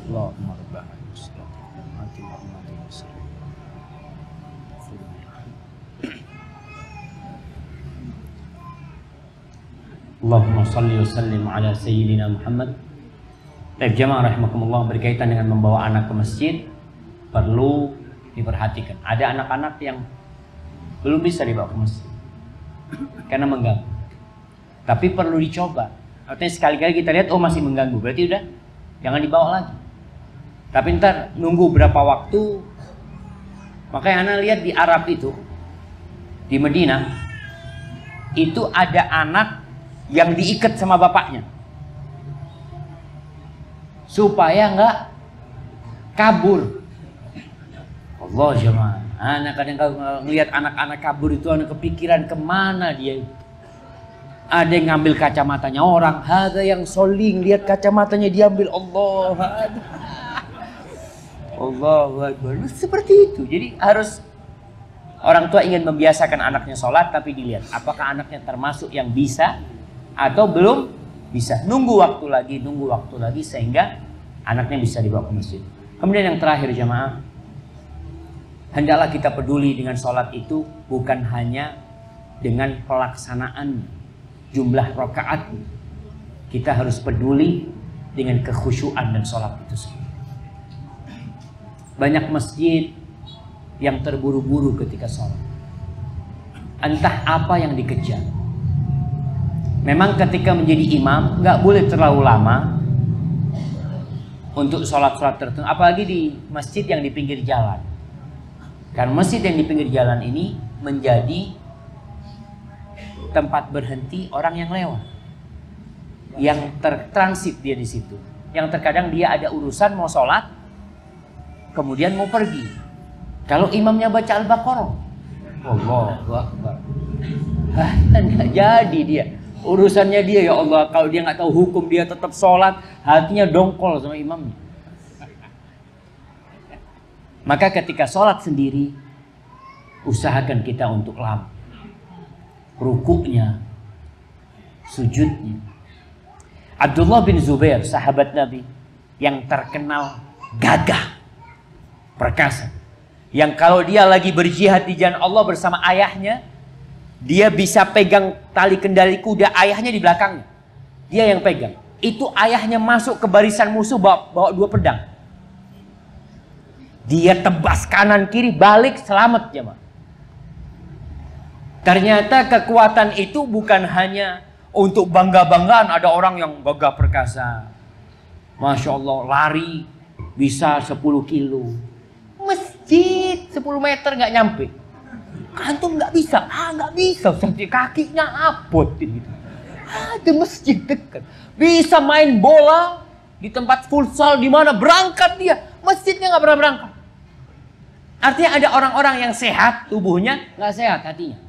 Allahumma rabbana atina Allahumma salli wa sallim ala sayyidina Muhammad. Baik jamaah rahimakumullah, berkaitan dengan membawa anak ke masjid perlu diperhatikan. Ada anak-anak yang belum bisa dibawa ke masjid karena mengganggu. Tapi perlu dicoba. Artinya sekali-kali kita lihat oh masih mengganggu, berarti udah jangan dibawa lagi. Tapi ntar nunggu berapa waktu. Makanya anak lihat di Arab itu, di Medina, itu ada anak yang diikat sama bapaknya supaya nggak kabur. Allah jemaah, anak kadang ngelihat anak-anak kabur itu anak kepikiran kemana dia. Ada yang ngambil kacamatanya orang, ada yang soling lihat kacamatanya diambil. Allahu Akbar. Seperti itu. Jadi harus orang tua ingin membiasakan anaknya sholat, tapi dilihat apakah anaknya termasuk yang bisa atau belum bisa. Nunggu waktu lagi sehingga anaknya bisa dibawa ke masjid. Kemudian yang terakhir jamaah, hendaklah kita peduli dengan sholat itu bukan hanya dengan pelaksanaan jumlah rakaat. Kita harus peduli dengan kekhusyuan dan sholat itu sendiri. Banyak masjid yang terburu-buru ketika sholat. Entah apa yang dikejar. Memang ketika menjadi imam nggak boleh terlalu lama untuk sholat-sholat tertentu. Apalagi di masjid yang di pinggir jalan. Karena masjid yang di pinggir jalan ini menjadi tempat berhenti orang yang lewat. Yang tertransit dia di situ. Yang terkadang dia ada urusan mau sholat, kemudian mau pergi. Kalau imamnya baca Al-Baqarah, Allahu Akbar, nggak jadi dia. Urusannya dia, ya Allah. Kalau dia nggak tahu hukum, dia tetap sholat, hatinya dongkol sama imamnya. Maka ketika sholat sendiri, usahakan kita untuk lama. Rukuknya, sujudnya. Abdullah bin Zubair, sahabat Nabi yang terkenal gagah, perkasa, yang kalau dia lagi berjihad di jalan Allah bersama ayahnya, dia bisa pegang tali kendali kuda ayahnya di belakangnya. Dia yang pegang. Itu ayahnya masuk ke barisan musuh bawa 2 pedang. Dia tebas kanan kiri, balik selamat jemaah. Ternyata kekuatan itu bukan hanya untuk bangga-banggaan. Ada orang yang gagah perkasa, Masya Allah, lari bisa 10 kilo. Masjid 10 meter nggak nyampe. Antum nggak bisa, nggak bisa, kakinya abot gitu. Ada masjid dekat, bisa main bola di tempat futsal di mana berangkat dia, masjidnya nggak pernah berangkat. Artinya ada orang-orang yang sehat tubuhnya, nggak sehat hatinya.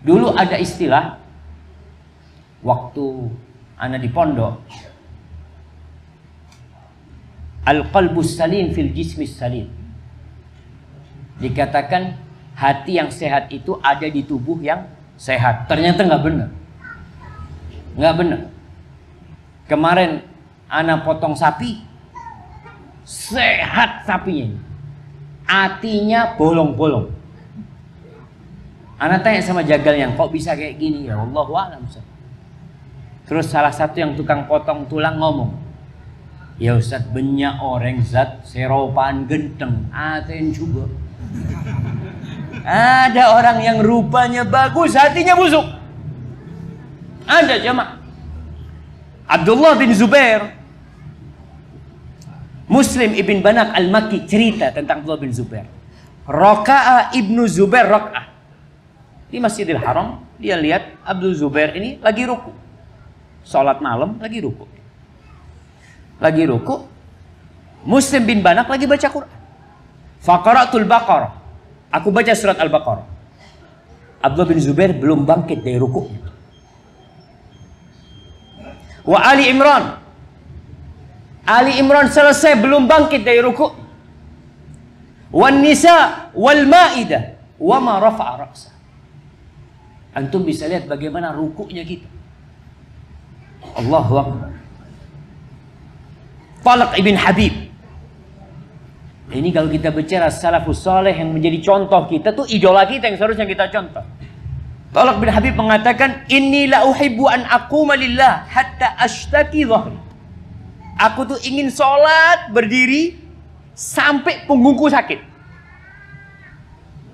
Dulu ada istilah waktu ana di pondok, al-qalbus salim fil jismis salim. Dikatakan hati yang sehat itu ada di tubuh yang sehat. Ternyata nggak benar. Nggak benar. Kemarin ana potong sapi, sehat sapinya ini. Hatinya bolong-bolong. Ana tanya sama jagalnya, kok bisa kayak gini? Ya Allah wa'alam. Terus salah satu yang tukang potong tulang ngomong, ya Ustaz, banyak orang zat seropan genteng, aten juga. Ada orang yang rupanya bagus, hatinya busuk. Ada jemaah. Abdullah bin Zubair, Muslim ibn Banak al-Makki cerita tentang Abdullah bin Zubair. Raka'a ibnu Zubair raka'ah. Di Masjidil Haram, dia lihat Abdul Zubair ini lagi ruku. Salat malam lagi ruku. Lagi ruku. Muslim bin Banak lagi baca Quran. Faqara'tul Baqarah. Aku baca surat Al-Baqarah. Abdullah bin Zubair belum bangkit dari ruku. Wa Ali Imran. Ali Imran selesai belum bangkit dari ruku. Wan Nisa wal Maidah wa ma rafa'a ra'sa. Antum bisa lihat bagaimana rukunya kita. Allahu Akbar. Talaq ibn Habib. Ini kalau kita bicara salafus saleh yang menjadi contoh kita tuh idola kita yang seharusnya kita contoh. Talaq bin Habib mengatakan, inni la uhibbu an aquma lillah hatta ashtaki dhahri. Aku tuh ingin sholat berdiri sampai punggungku sakit.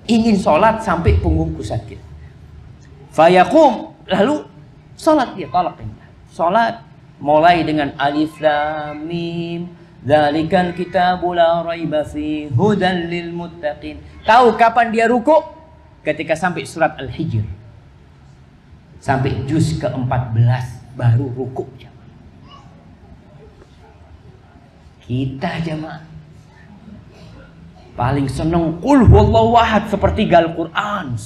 Ingin sholat sampai punggungku sakit. Fayakum, lalu sholat dia, talaq ini. Sholat mulai dengan alif lam mim, dzalikal kitabu la raiba fi hudan lil muttaqin. Tahu kapan dia ruku? Ketika sampai surat Al-Hijr. Sampai juz ke-14 baru ruku. Kita jemaah paling seneng qul huwallahu ahad, sepertiga Al-Quran.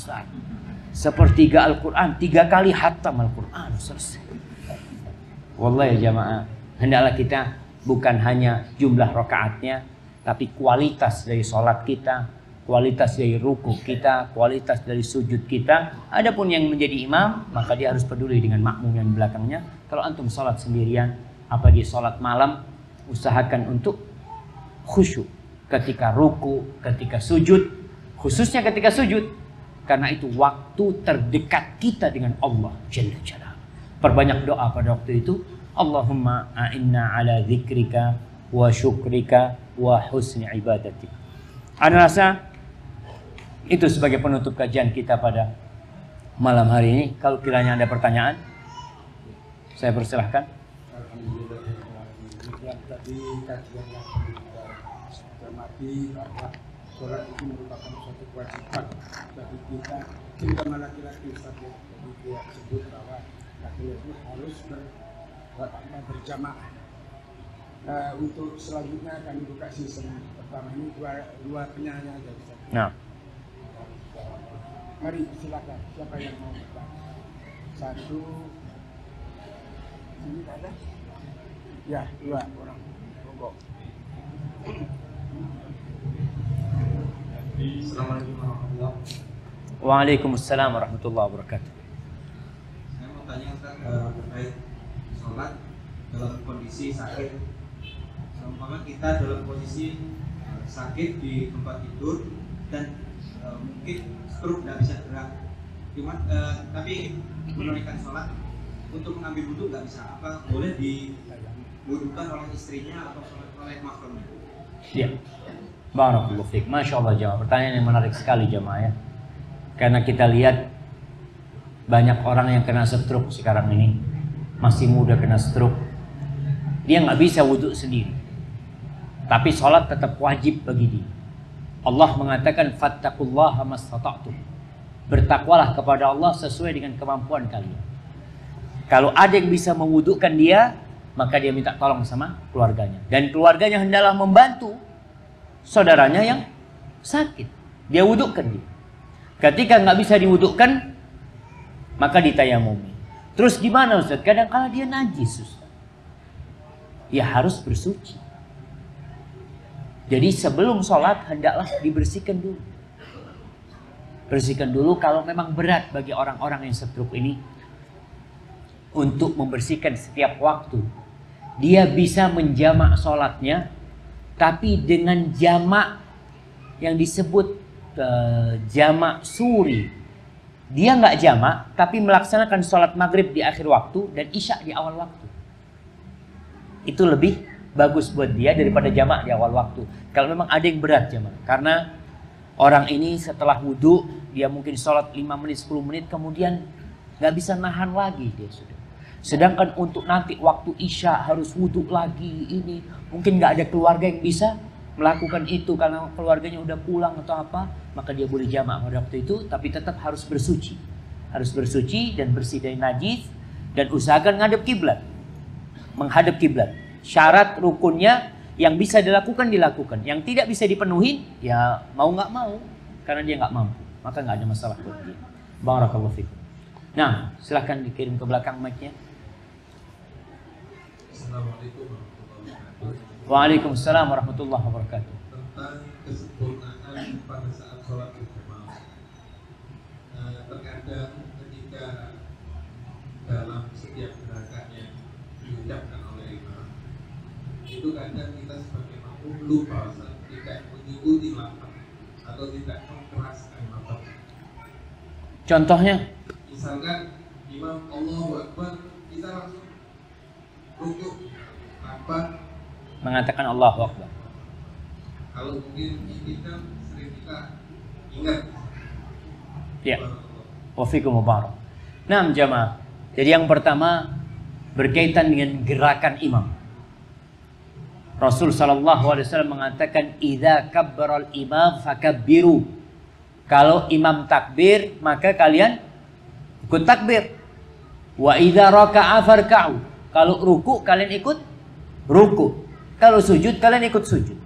Sepertiga Al-Quran, 3 kali hatam Al-Quran selesai. Wallahi jemaah, hendaklah kita bukan hanya jumlah rakaatnya, tapi kualitas dari sholat kita, kualitas dari ruku kita, kualitas dari sujud kita. Adapun yang menjadi imam, maka dia harus peduli dengan makmum yang di belakangnya. Kalau antum sholat sendirian, apalagi sholat malam, usahakan untuk khusyuk ketika ruku, ketika sujud, khususnya ketika sujud, karena itu waktu terdekat kita dengan Allah Jalla Jalla. Perbanyak doa pada waktu itu. Allahumma a'inna ala dzikrika wa syukrika wa husni ibadatik. Ana rasa itu sebagai penutup kajian kita pada malam hari ini. Kalau kiranya ada pertanyaan, saya persilahkan. Tadi kajian yang cermati bahwa sholat itu merupakan suatu kewajiban bagi kita, terutama laki-laki. Jadi dia sebut bahwa laki-laki harus berjamaah. Untuk selanjutnya kami buka season pertama ini dua penyanyi aja. Nah. Mari silakan, siapa yang mau bertanya? Satu, ini ada? Ya, 2 orang. Monggo. Assalamualaikum warahmatullahi wabarakatuh. Waalaikumsalam warahmatullahi wabarakatuh. Saya mau tanya terkait sholat dalam kondisi sakit. Seumpama kita dalam posisi sakit di tempat tidur dan mungkin stroke, tidak bisa gerak. Cuman tapi menunaikan sholat untuk mengambil wudhu nggak bisa. Apa boleh diwudhukan oleh istrinya atau oleh mahramnya? Ya. Barakallahu fiik. Masya Allah jemaah. Pertanyaan yang menarik sekali jemaah ya. Karena kita lihat banyak orang yang kena stroke sekarang ini. Masih muda kena stroke. Dia nggak bisa wudhu sendiri. Tapi sholat tetap wajib bagi dia. Allah mengatakan fattaqullaha mastata'tum. Bertakwalah kepada Allah sesuai dengan kemampuan kalian. Kalau ada yang bisa mewudukkan dia, maka dia minta tolong sama keluarganya. Dan keluarganya hendaklah membantu saudaranya yang sakit. Dia wudukkan dia. Ketika nggak bisa diwudukkan, maka ditayamumi. Terus gimana Ustaz? Kadang kala dia najis Ustaz. Ya harus bersuci. Jadi sebelum sholat hendaklah dibersihkan dulu. Bersihkan dulu kalau memang berat bagi orang-orang yang stroke ini untuk membersihkan setiap waktu. Dia bisa menjamak sholatnya, tapi dengan jamak yang disebut jamak suri. Dia nggak jamak, tapi melaksanakan sholat maghrib di akhir waktu dan isya di awal waktu. Itu lebih bagus buat dia daripada jamak di awal waktu. Kalau memang ada yang berat jamak, karena orang ini setelah wudhu, dia mungkin sholat 5 menit, 10 menit, kemudian nggak bisa nahan lagi dia sudah. Sedangkan untuk nanti waktu isya harus wudhu lagi ini, mungkin nggak ada keluarga yang bisa melakukan itu karena keluarganya udah pulang atau apa, maka dia boleh jamak pada waktu itu, tapi tetap harus bersuci. Harus bersuci dan bersih dari najis dan usahakan ngadep kiblat. Menghadap kiblat. Syarat rukunnya yang bisa dilakukan, yang tidak bisa dipenuhi, ya mau nggak mau, karena dia nggak mampu, maka nggak ada masalah buat dia. Barakallahu fikum. Nah, silahkan dikirim ke belakang mic-nya. Assalamualaikum warahmatullahi wabarakatuh. Waalaikumsalam warahmatullahi wabarakatuh. Tentang kesempurnaan pada saat sholat berjamaah. Terkadang ketika dalam setiap gerakan yang diucapkan oleh imam, itu kadang kita sebagai makmum lupa tidak mengikuti lafaz atau tidak memperhatikan lafaz. Contohnya? Misalkan imam Allahu Akbar, kita langsung rukuk tanpa Mengatakan Allahu Akbar. kalau mungkin ini kan sering kita ingat. Ya. Wafikum mubarak. Nah, jamaah. Jadi yang pertama berkaitan dengan gerakan imam. Rasul sallallahu alaihi wasallam mengatakan idza kabbaral imam fakabbiru. Kalau imam takbir, maka kalian ikut takbir. Wa idza raka'a farka'u. Kalau ruku kalian ikut ruku. Kalau sujud kalian ikut sujud.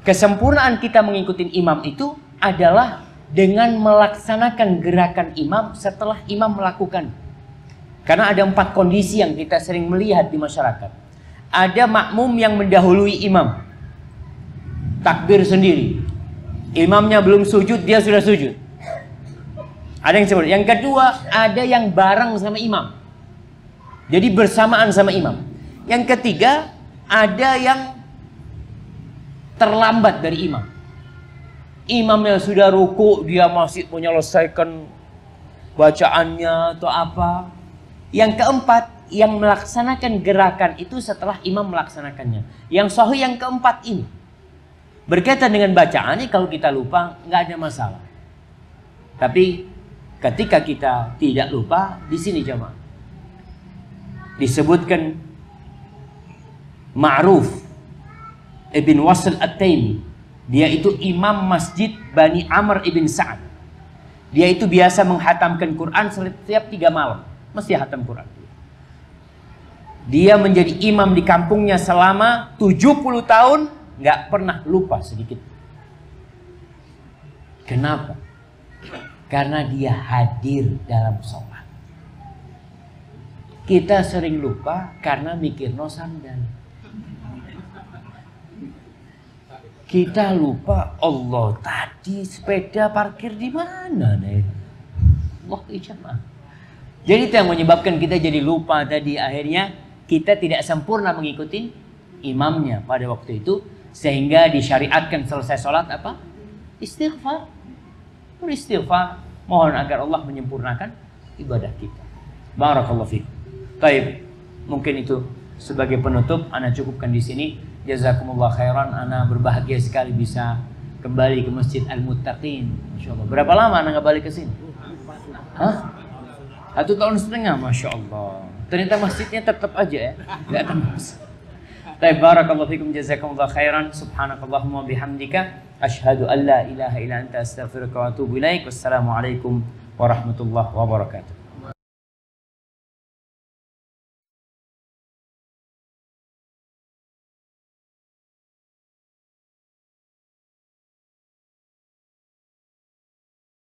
Kesempurnaan kita mengikuti imam itu adalah dengan melaksanakan gerakan imam setelah imam melakukan. Karena ada 4 kondisi yang kita sering melihat di masyarakat. Ada makmum yang mendahului imam. Takbir sendiri. Imamnya belum sujud, dia sudah sujud. Ada yang seperti. Yang kedua, ada yang bareng sama imam. Jadi bersamaan sama imam. Yang ketiga, ada yang terlambat dari imam. Imamnya sudah ruku, dia masih menyelesaikan bacaannya atau apa. Yang keempat, yang melaksanakan gerakan itu setelah imam melaksanakannya. Yang sahih yang keempat ini. Berkaitan dengan bacaan ini, kalau kita lupa, nggak ada masalah. Tapi ketika kita tidak lupa, di sini jamaah disebutkan Ma'ruf ibn Wasl At-Taimi. Dia itu imam masjid Bani Amr ibn Sa'ad. Dia itu biasa menghatamkan Quran setiap 3 malam. Mesti hatam Quran. Dia menjadi imam di kampungnya selama 70 tahun. Nggak pernah lupa sedikit. Kenapa? Karena dia hadir dalam sholat. Kita sering lupa karena mikir no sandal. Kita lupa Allah tadi sepeda parkir di mana nih? Allah ijamah. Jadi itu yang menyebabkan kita jadi lupa tadi, akhirnya kita tidak sempurna mengikuti imamnya pada waktu itu, sehingga disyariatkan selesai sholat apa? Istighfar. Beristighfar, mohon agar Allah menyempurnakan ibadah kita. Barakallahu fiik. Baik, mungkin itu sebagai penutup, ana cukupkan di sini. Jazakumullah khairan. Ana berbahagia sekali bisa kembali ke Masjid Al-Muttaqin. Insyaallah. Berapa lama ana nggak balik ke sini? Hah? 1,5 tahun, Masya Allah. Ternyata masjidnya tetap aja ya, nggak akan masuk. Baik, barakallahu fikum, jazakumullah khairan. Subhanakallahumma bihamdika asyhadu an la ilaha illa anta astaghfiruka wa atubu ilaik. Wassalamualaikum warahmatullahi wabarakatuh.